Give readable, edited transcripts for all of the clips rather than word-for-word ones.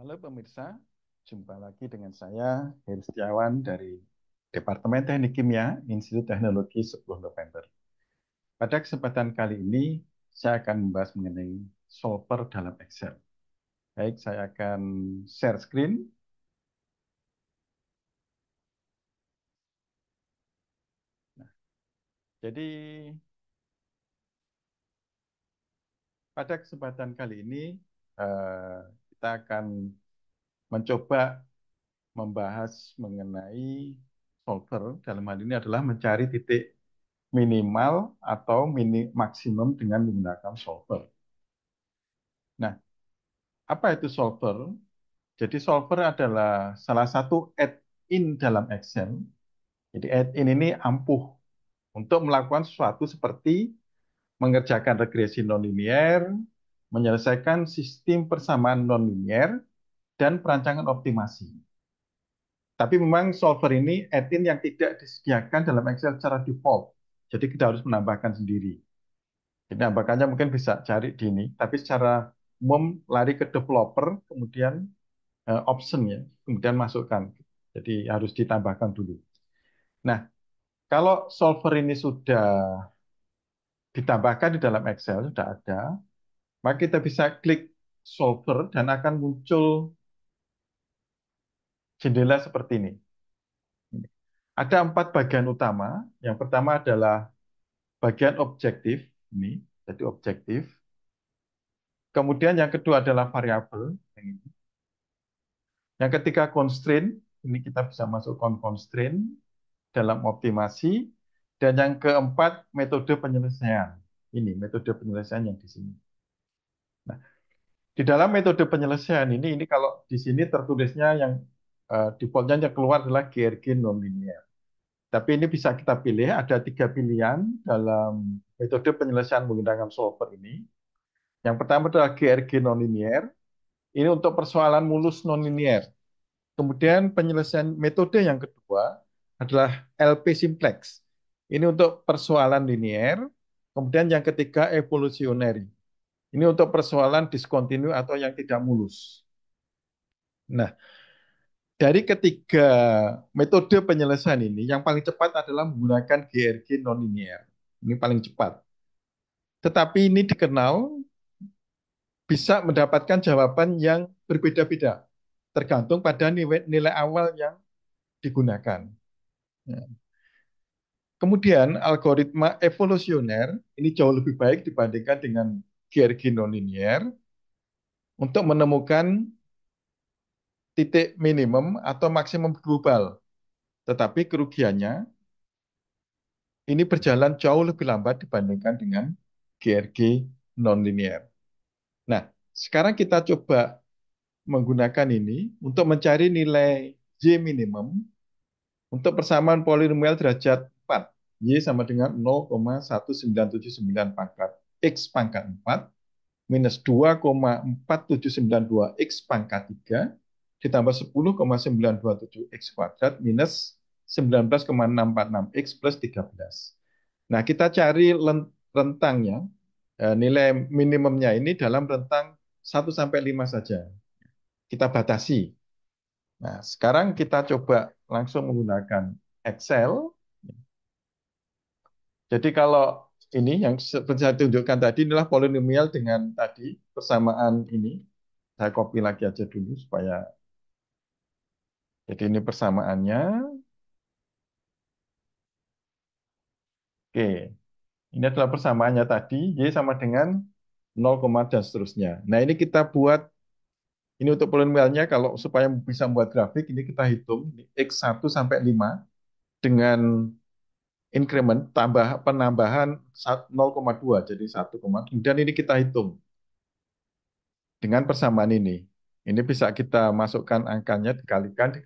Halo pemirsa, jumpa lagi dengan saya Heri Setiawan dari Departemen Teknik Kimia, Institut Teknologi 10 November. Pada kesempatan kali ini, saya akan membahas mengenai solver dalam Excel. Baik, saya akan share screen. Jadi, pada kesempatan kali ini, kita akan mencoba membahas mengenai solver. Dalam hal ini adalah mencari titik minimal atau maksimum dengan menggunakan solver. Nah, apa itu solver? Jadi solver adalah salah satu add-in dalam Excel. Jadi add-in ini ampuh untuk melakukan sesuatu seperti mengerjakan regresi nonlinier, menyelesaikan sistem persamaan nonlinier, dan perancangan optimasi. Tapi memang solver ini add-in yang tidak disediakan dalam Excel secara default. Jadi kita harus menambahkan sendiri. Jadi nambahannya mungkin bisa cari di ini, tapi secara umum lari ke developer, kemudian option ya, kemudian masukkan. Jadi harus ditambahkan dulu. Nah, kalau solver ini sudah ditambahkan di dalam Excel, sudah ada, maka kita bisa klik solver dan akan muncul jendela seperti ini. Ada 4 bagian utama. Yang pertama adalah bagian objektif, ini, jadi objektif. Kemudian yang kedua adalah variabel, yang ini. Yang ketiga constraint, ini kita bisa masukkan constraint dalam optimasi. Dan yang keempat, metode penyelesaian. Ini metode penyelesaian yang di sini. Nah, di dalam metode penyelesaian ini kalau di sini tertulisnya yang defaultnya yang keluar adalah GRG nonlinear. Tapi ini bisa kita pilih, ada 3 pilihan dalam metode penyelesaian menggunakan solver ini. Yang pertama adalah GRG nonlinear. Ini untuk persoalan mulus nonlinear. Kemudian penyelesaian metode yang kedua adalah LP simplex. Ini untuk persoalan linear. Kemudian yang ketiga evolusionary. Ini untuk persoalan diskontinu atau yang tidak mulus. Nah, dari ketiga metode penyelesaian ini, yang paling cepat adalah menggunakan GRG nonlinear. Ini paling cepat. Tetapi ini dikenal bisa mendapatkan jawaban yang berbeda-beda, tergantung pada nilai awal yang digunakan. Ya. Kemudian algoritma evolusioner ini jauh lebih baik dibandingkan dengan GRG nonlinear untuk menemukan titik minimum atau maksimum global. Tetapi kerugiannya ini berjalan jauh lebih lambat dibandingkan dengan GRG nonlinear. Nah, sekarang kita coba menggunakan ini untuk mencari nilai Y minimum untuk persamaan polinomial derajat 4. Y sama dengan 0,1979 pangkat X pangkat 4 minus 2,4792 X pangkat 3 ditambah 10,927 X kuadrat minus 19,646 X plus 13. Nah, kita cari rentangnya, nilai minimumnya ini dalam rentang 1 sampai 5 saja. Kita batasi. Nah, sekarang kita coba langsung menggunakan Excel. Jadi kalau ini yang seperti saya tunjukkan tadi inilah polinomial dengan tadi persamaan ini. Saya copy lagi aja dulu supaya jadi ini persamaannya. Oke, ini adalah persamaannya tadi Y sama dengan 0, dan seterusnya. Nah, ini kita buat ini untuk polinomialnya kalau supaya bisa membuat grafik ini kita hitung ini X1 sampai 5 dengan increment penambahan 0,2 jadi 1, kemudian ini kita hitung dengan persamaan ini. Ini bisa kita masukkan angkanya dikalikan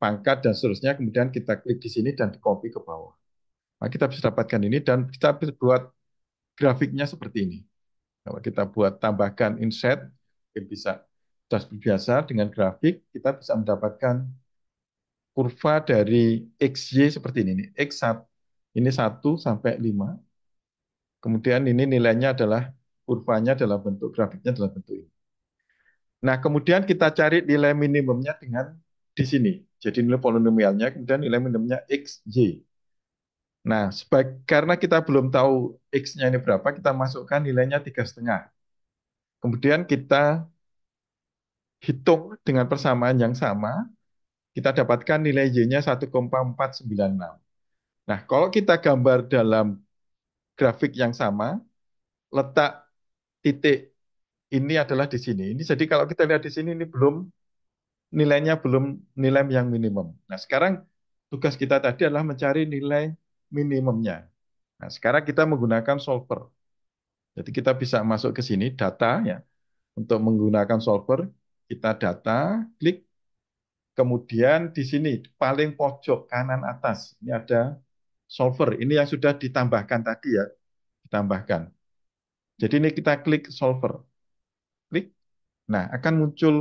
pangkat dan seterusnya kemudian kita klik di sini dan di copy ke bawah. Nah, kita bisa dapatkan ini dan kita bisa buat grafiknya seperti ini. Kalau kita buat tambahkan inset bisa sudah biasa dengan grafik kita bisa mendapatkan kurva dari XY seperti ini. X1 ini 1 sampai 5. Kemudian ini nilainya adalah kurvanya dalam bentuk grafiknya dalam bentuk ini. Nah, kemudian kita cari nilai minimumnya dengan di sini. Jadi nilai polinomialnya, kemudian nilai minimumnya xj. Nah, karena kita belum tahu x-nya ini berapa, kita masukkan nilainya 3,5. Kemudian kita hitung dengan persamaan yang sama, kita dapatkan nilai y-nya 1,496. Nah, kalau kita gambar dalam grafik yang sama, letak titik ini adalah di sini. Ini jadi kalau kita lihat di sini ini nilainya belum nilai yang minimum. Nah, sekarang tugas kita tadi adalah mencari nilai minimumnya. Nah, sekarang kita menggunakan solver. Jadi kita bisa masuk ke sini data ya. Untuk menggunakan solver, kita data, klik, kemudian di sini paling pojok kanan atas ini ada solver. Ini yang sudah ditambahkan tadi ya, ditambahkan. Jadi ini kita klik solver. Klik. Nah, akan muncul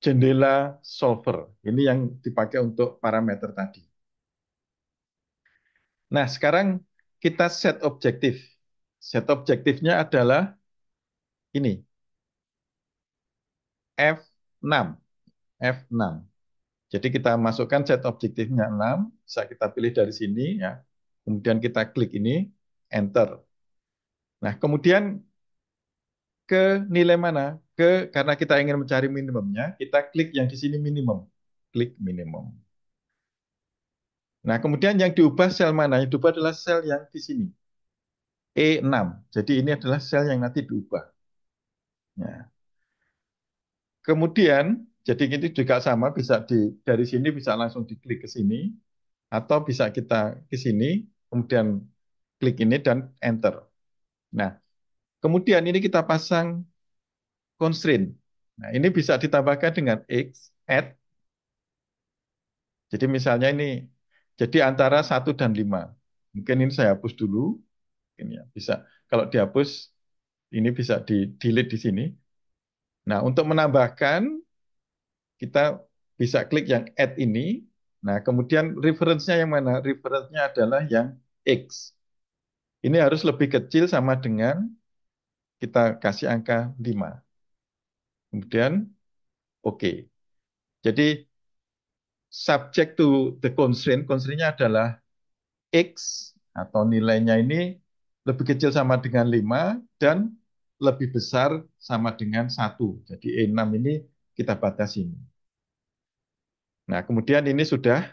jendela solver. Ini yang dipakai untuk parameter tadi. Nah, sekarang kita set objektif. Set objektifnya adalah ini, F6. F6. Jadi kita masukkan set objektifnya 6, bisa kita pilih dari sini ya. Kemudian kita klik ini, enter. Nah, kemudian ke nilai mana? Karena kita ingin mencari minimumnya, kita klik yang di sini minimum. Klik minimum. Nah, kemudian yang diubah sel mana? Yang diubah adalah sel yang di sini. E6. Jadi ini adalah sel yang nanti diubah. Ya. Kemudian, jadi ini juga sama, bisa dari sini bisa langsung diklik ke sini, atau bisa kita ke sini, kemudian klik ini dan enter. Nah, kemudian ini kita pasang constraint. Nah, ini bisa ditambahkan dengan X, add. Jadi misalnya ini, jadi antara 1 dan 5. Mungkin ini saya hapus dulu. Ini ya, bisa. Kalau dihapus, ini bisa di-delete di sini. Nah, untuk menambahkan, kita bisa klik yang add ini. Nah, kemudian reference-nya yang mana? Reference-nya adalah yang X. Ini harus lebih kecil sama dengan kita kasih angka 5. Kemudian, oke. Jadi, subject to the constraint, constraint-nya adalah X atau nilainya ini lebih kecil sama dengan 5 dan lebih besar sama dengan 1. Jadi E6 ini kita batasi. Nah, kemudian ini sudah,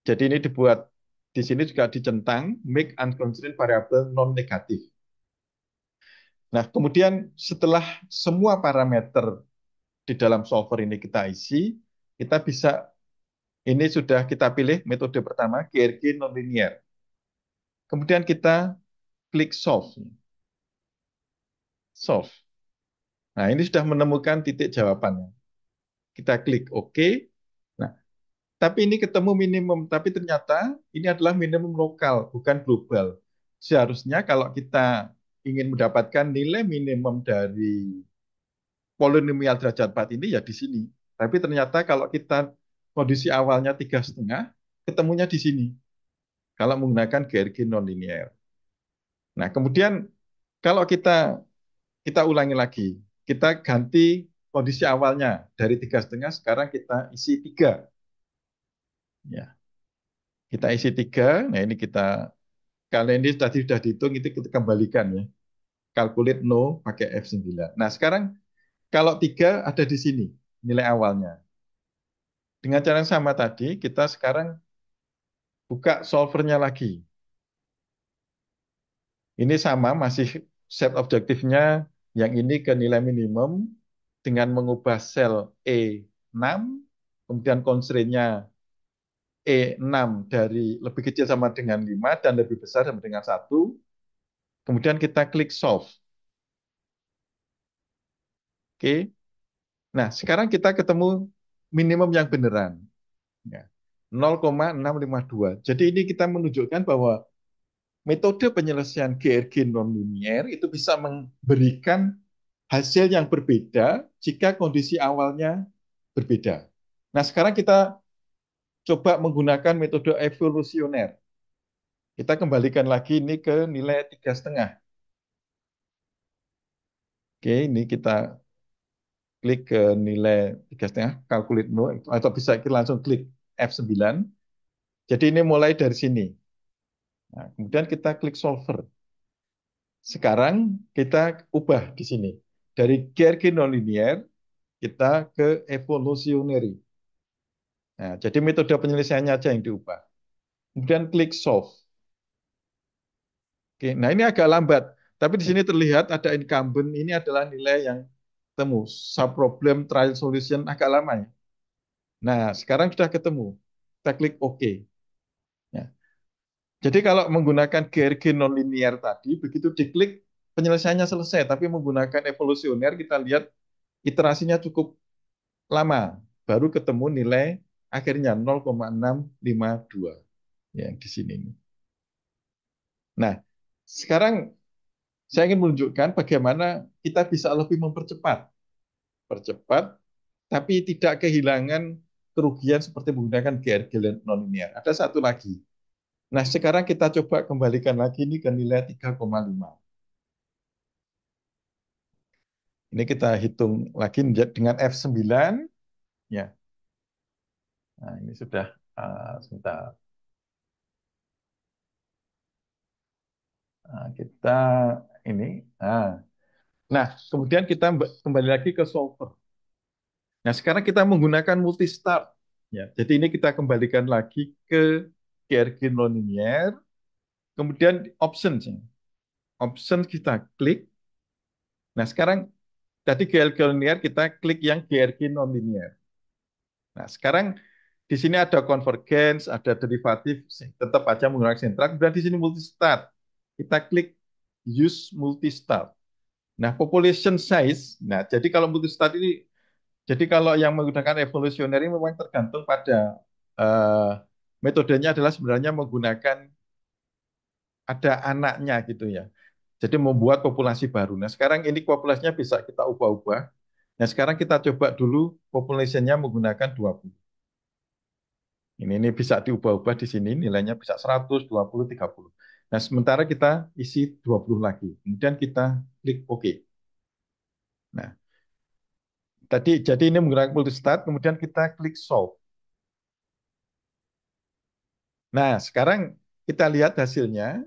jadi ini dibuat, di sini juga dicentang, make unconstrained variable non-negatif. Nah, kemudian setelah semua parameter di dalam solver ini kita isi, kita bisa, ini sudah kita pilih metode pertama, GRG nonlinear. Kemudian kita klik solve. Solve. Nah, ini sudah menemukan titik jawabannya. Kita klik OK. Nah, tapi ini ketemu minimum, tapi ternyata ini adalah minimum lokal, bukan global. Seharusnya kalau kita ingin mendapatkan nilai minimum dari polinomial derajat 4 ini ya di sini. Tapi ternyata kalau kita kondisi awalnya 3,5, ketemunya di sini. Kalau menggunakan GRG nonlinear. Nah, kemudian kalau kita ulangi lagi, kita ganti kondisi awalnya dari 3,5, sekarang kita isi 3. Ya, kita isi 3. Nah, ini kali ini tadi sudah dihitung, itu kita kembalikan ya. Calculate no pakai F9. Nah, sekarang kalau 3 ada di sini, nilai awalnya. Dengan cara yang sama tadi, kita sekarang buka solvernya lagi. Ini sama, masih set objektifnya yang ini ke nilai minimum dengan mengubah sel E6, kemudian constraint-nya E6 dari lebih kecil sama dengan 5 dan lebih besar sama dengan 1. Kemudian kita klik solve. Oke. Nah, sekarang kita ketemu minimum yang beneran. Ya. 0,652. Jadi ini kita menunjukkan bahwa metode penyelesaian GRG nonlinear itu bisa memberikan hasil yang berbeda jika kondisi awalnya berbeda. Nah, sekarang kita coba menggunakan metode evolusioner. Kita kembalikan lagi ini ke nilai 3,5. Oke, ini kita klik ke nilai 3,5, calculate no, atau bisa kita langsung klik F9. Jadi ini mulai dari sini. Nah, kemudian kita klik solver. Sekarang kita ubah di sini. Dari hierarchy nonlinear, kita ke evolutionary. Nah, jadi metode penyelesaiannya aja yang diubah. Kemudian klik solve. Oke, nah ini agak lambat. Tapi di sini terlihat ada incumbent. Ini adalah nilai yang temu. Subproblem trial solution agak lama ya. Nah, sekarang sudah ketemu. Kita klik OK. Ya. Jadi kalau menggunakan GRG nonlinear tadi, begitu diklik penyelesaiannya selesai. Tapi menggunakan evolusioner kita lihat iterasinya cukup lama. Baru ketemu nilai akhirnya 0,652 yang di sini. Nah, sekarang saya ingin menunjukkan bagaimana kita bisa lebih mempercepat. Percepat, tapi tidak kehilangan kerugian seperti menggunakan GRG nonlinear. Ada satu lagi. Nah, sekarang kita coba kembalikan lagi ini ke nilai 3,5. Ini kita hitung lagi dengan F9. Ya, nah ini sudah sebentar. Nah, kita ini. Nah, kemudian kita kembali lagi ke solver. Nah, sekarang kita menggunakan multi-start. Ya, jadi ini kita kembalikan lagi ke GRG nonlinear. Kemudian options. Options kita klik. Nah, sekarang tadi GRG nonlinear kita klik yang GRG nonlinear. Nah, sekarang di sini ada convergence, ada derivatif, tetap aja menggunakan sentral. Kemudian di sini multi-start. Kita klik use multi-start. Nah, population size. Nah, jadi kalau multi-start ini, jadi kalau yang menggunakan evolutionary memang tergantung pada eh, metodenya adalah sebenarnya menggunakan ada anaknya gitu ya. Jadi membuat populasi baru. Nah, sekarang ini populasinya bisa kita ubah-ubah. Nah, sekarang kita coba dulu populasinya menggunakan 20. Ini bisa diubah-ubah di sini, nilainya bisa 100, 20, 30. Nah, sementara kita isi 20 lagi. Kemudian kita klik OK. Nah, tadi jadi ini menggunakan multistart, kemudian kita klik solve. Nah, sekarang kita lihat hasilnya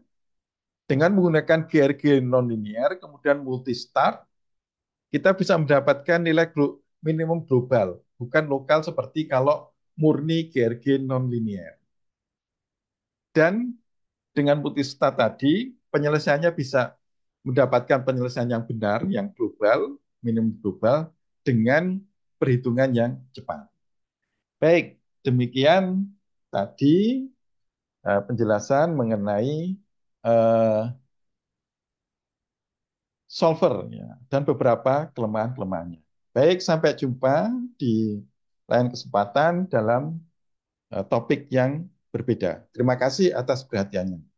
dengan menggunakan GRG nonlinear, kemudian multistart, kita bisa mendapatkan nilai minimum global, bukan lokal seperti kalau murni GRG nonlinear. Dan dengan multistart tadi, penyelesaiannya bisa mendapatkan penyelesaian yang benar, yang global, minimum global, dengan perhitungan yang cepat. Baik, demikian tadi penjelasan mengenai uh, solver ya, dan beberapa kelemahan-kelemahannya. Baik, sampai jumpa di lain kesempatan dalam topik yang berbeda. Terima kasih atas perhatiannya.